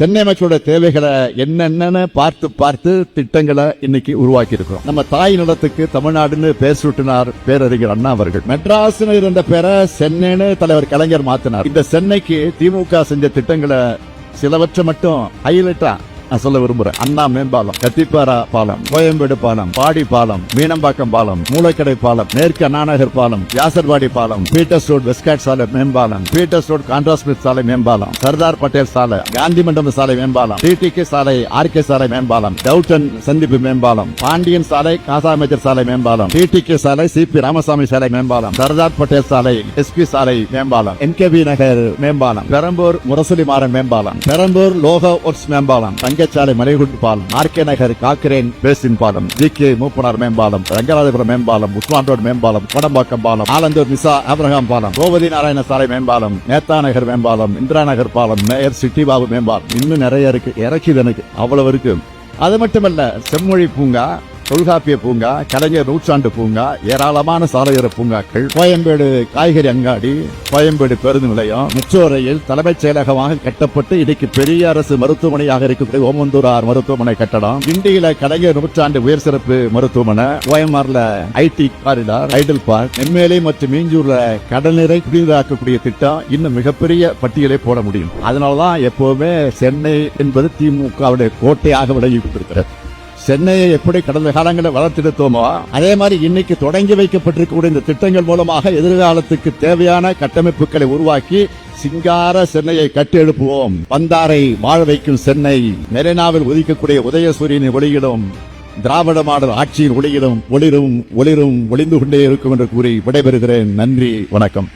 சென்னை மக்களோட தேவைகளை என்னென்னு பார்த்து திட்டங்களை இன்னைக்கு உருவாக்கி இருக்கிறோம். நம்ம தாய் நிலத்துக்கு தமிழ்நாடுன்னு பேர் சூட்டினார் பேரறிஞர் அண்ணா அவர்கள். மெட்ராஸ் இருந்த பேரை சென்னைன்னு தலைவர் கலைஞர் மாத்தினார். இந்த சென்னைக்கு திமுக செஞ்ச திட்டங்களை சிலவற்றை மட்டும் ஹைலைட்டா நான் சொல்ல விரும்புறேன். அண்ணா மேம்பாலம், கத்திப்பாரா பாலம், கோயம்பேடு பாலம், பாடி பாலம், மீனம்பாக்கம் பாலம், மூலக்கடை பாலம், மேற்கு அண்ணாநகர் பாலம், வியாசர்பாடி பாலம், பீட்டர்ஸ் ரோட் வெஸ்ட்காட் சாலை மேம்பாலம், பீட்டர்ஸ் ரோட் கான்ட்ராஸ்மித் சாலை மேம்பாலம், சர்தார் பட்டேல் சாலை, காந்தி மண்டபம் சாலை மேம்பாலம், டிடிகே சாலை, ஆர்கே சாலை மேம்பாலம், டவுட்டன் சந்திப்பு மேம்பாலம், பாண்டியன் சாலை, காசாமேஜர் சாலை மேம்பாலம், டிடிகே சாலை, சிபி ராமசாமி சாலை மேம்பாலம், சர்தார் பட்டேல் சாலை, எஸ்பி சாலை மேம்பாலம், என்கேபி நகர் மேம்பாலம், பெரம்பூர் முரசொலி மாறன் மேம்பாலம், பெரம்பூர் லோக ஒர்க்ஸ் மேம்பாலம், சாலை மலைகுண்டு பாலம், ஆர்கே நகர் காக்கிரேன் பேசின் பாலம், ஜிகே மூப்பனார் மேம்பாலம், ரங்கராஜபுரம் மேம்பாலம், உஸ்மான் ரோடு மேம்பாலம், வடம்பாக்கம் பாலம், ஆலந்தூர் நிசா ஆபிரகாம் பாலம், கோபதி நாராயண சாலை மேம்பாலம், நேதா நகர் மேம்பாலம், இந்திரா நகர் பாலம், மேயர் சிட்டி பாபு மேம்பாலம், இன்னும் நிறைய இருக்கு. இறக்கிது எனக்கு அவ்வளவு இருக்கு. அது மட்டுமல்ல, செம்மொழி பூங்கா, தொல்காப்பிய பூங்கா, கலைஞர் நூற்றாண்டு பூங்கா, ஏராளமான சாலையோர பூங்காக்கள், கோயம்பேடு காய்கறி அங்காடி, கோயம்பேடு பேருந்து நிலையம், மெட்ரோ ரயில் தலைமைச் செயலகமாக கட்டப்பட்டு இன்னைக்கு பெரிய அரசு மருத்துவமனையாக இருக்கக்கூடிய ஓமந்தூரார் மருத்துவமனை கட்டடம், கிண்டியில கலைஞர் நூற்றாண்டு உயர் சிறப்பு மருத்துவமனை, ஓஎம்ஆர்ல ஐடி காரிடார், ஐடல் பார்க், நெம்மேலி மற்றும் மீஞ்சூர்ல கடல்நீரை குடிநீராக்கக்கூடிய திட்டம், இன்னும் மிகப்பெரிய பட்டியலை போட முடியும். அதனாலதான் எப்பவுமே சென்னை என்பது திமுகவுடைய கோட்டையாக விலகி கொண்டிருக்கிறது. சென்னையை எப்படி கடந்த காலங்களில் வளர்த்தெடுத்தோமோ அதே மாதிரி இன்னைக்கு தொடங்கி வைக்கப்பட்டிருக்கக்கூடிய இந்த திட்டங்கள் மூலமாக எதிர்காலத்துக்கு தேவையான கட்டமைப்புகளை உருவாக்கி சிங்கார சென்னையை கட்டி எழுப்புவோம். பந்தாரை வாழ வைக்கும் சென்னை, மெரினாவில் உதிக்கக்கூடிய உதயசூரியனின் ஒளியிலும் திராவிட மாடல் ஆட்சியின் ஒளியிலும் ஒளிரும் ஒளிந்து கொண்டே இருக்கும் என்று கூறி விடைபெறுகிறேன். நன்றி, வணக்கம்.